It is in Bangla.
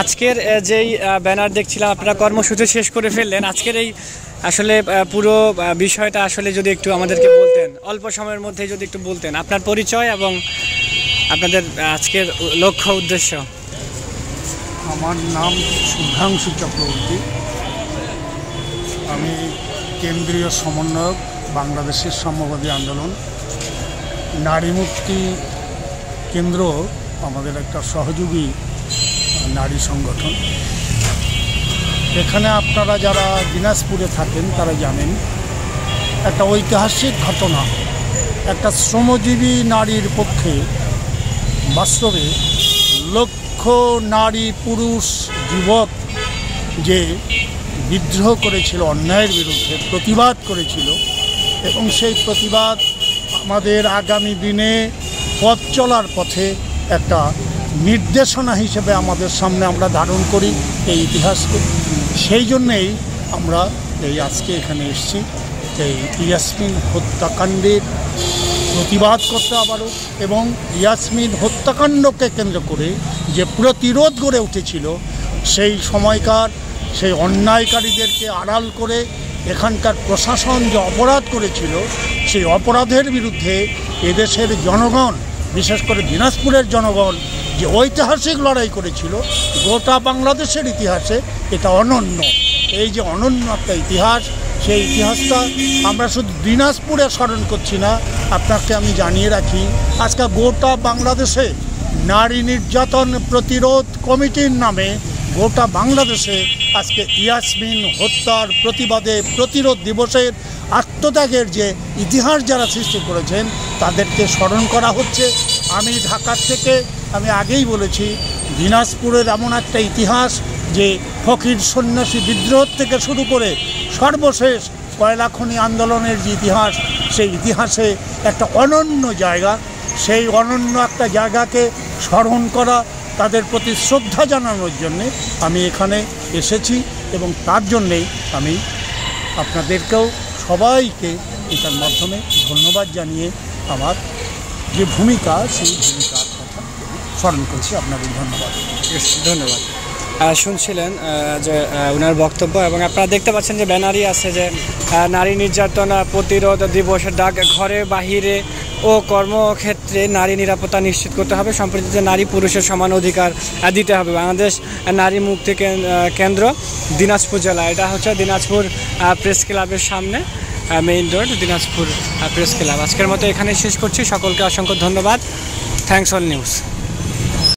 আজকের যেই ব্যানার দেখছিলাম আপনারা কর্মসূচি শেষ করে ফেললেন, আজকের এই আসলে পুরো বিষয়টা আসলে যদি একটু আমাদেরকে বলতেন, অল্প সময়ের মধ্যে যদি একটু বলতেন আপনার পরিচয় এবং আপনাদের আজকের লক্ষ্য উদ্দেশ্য। আমার নাম শুভাংশু চক্রবর্তী, আমি কেন্দ্রীয় সমন্বয়ক বাংলাদেশের সাম্যবাদী আন্দোলন নারী মুক্তি কেন্দ্র, আমাদের একটা সহযোগী নারী সংগঠন। এখানে আপনারা যারা দিনাজপুরে থাকেন তারা জানেন একটা ঐতিহাসিক ঘটনা, একটা শ্রমজীবী নারীর পক্ষে বাস্তবে লক্ষ নারী পুরুষ যুবক যে বিদ্রোহ করেছিল, অন্যায়ের বিরুদ্ধে প্রতিবাদ করেছিল, এবং সেই প্রতিবাদ আমাদের আগামী দিনে পথ চলার পথে একটা নির্দেশনা হিসেবে আমাদের সামনে আমরা ধারণ করি এই ইতিহাসকে। সেই জন্যেই আমরা এই আজকে এখানে এসেছি, এই ইয়াসমিন হত্যাকাণ্ডের প্রতিবাদ করতে আবারও, এবং ইয়াসমিন হত্যাকাণ্ডকে কেন্দ্র করে যে প্রতিরোধ গড়ে উঠেছিল সেই সময়কার সেই অন্যায়কারীদেরকে আড়াল করে এখানকার প্রশাসন যে অপরাধ করেছিল সেই অপরাধের বিরুদ্ধে এদেশের জনগণ, বিশেষ করে দিনাজপুরের জনগণ যে ঐতিহাসিক লড়াই করেছিল, গোটা বাংলাদেশের ইতিহাসে এটা অনন্য। এই যে অনন্য একটা ইতিহাস, সেই ইতিহাসটা আমরা শুধু দিনাজপুরে স্মরণ করছি না, আপনাকে আমি জানিয়ে রাখি আজকে গোটা বাংলাদেশে নারী নির্যাতন প্রতিরোধ কমিটির নামে গোটা বাংলাদেশে আজকে ইয়াসমিন হত্যার প্রতিবাদে প্রতিরোধ দিবসের আত্মত্যাগের যে ইতিহাস যারা সৃষ্টি করেছেন তাদেরকে স্মরণ করা হচ্ছে। আমি ঢাকার থেকে আমি আগেই বলেছি, দিনাজপুরের এমন একটা ইতিহাস যে ফকির সন্ন্যাসী বিদ্রোহ থেকে শুরু করে সর্বশেষ কয়লা খনি আন্দোলনের যে ইতিহাস, সেই ইতিহাসে একটা অনন্য জায়গা। সেই অনন্য একটা জায়গাকে স্মরণ করা, তাদের প্রতি শ্রদ্ধা জানানোর জন্যে আমি এখানে এসেছি, এবং তার জন্যেই আমি আপনাদেরকেও সবাইকে এটার মাধ্যমে ধন্যবাদ জানিয়ে আমার যে ভূমিকা সেই ভূমিকার কথা স্মরণ করছি। আপনাদের ধন্যবাদ। ধন্যবাদ। শুনছিলেন যে ওনার বক্তব্য, এবং আপনারা দেখতে পাচ্ছেন যে ব্যানারই আছে যে নারী নির্যাতন প্রতিরোধ দিবসের ডাক, ঘরে বাহিরে ও কর্মক্ষেত্রে নারী নিরাপত্তা নিশ্চিত করতে হবে, সম্প্রতি নারী পুরুষের সমান অধিকার দিতে হবে। বাংলাদেশ নারী মুক্তি কেন্দ্র দিনাজপুর জেলা, এটা হচ্ছে দিনাজপুর প্রেস ক্লাবের সামনে, main road, Dinajpur press club. আজকের মতো এখানে শেষ করছি। সকলকে অসংখ্য ধন্যবাদ। Thanks all news.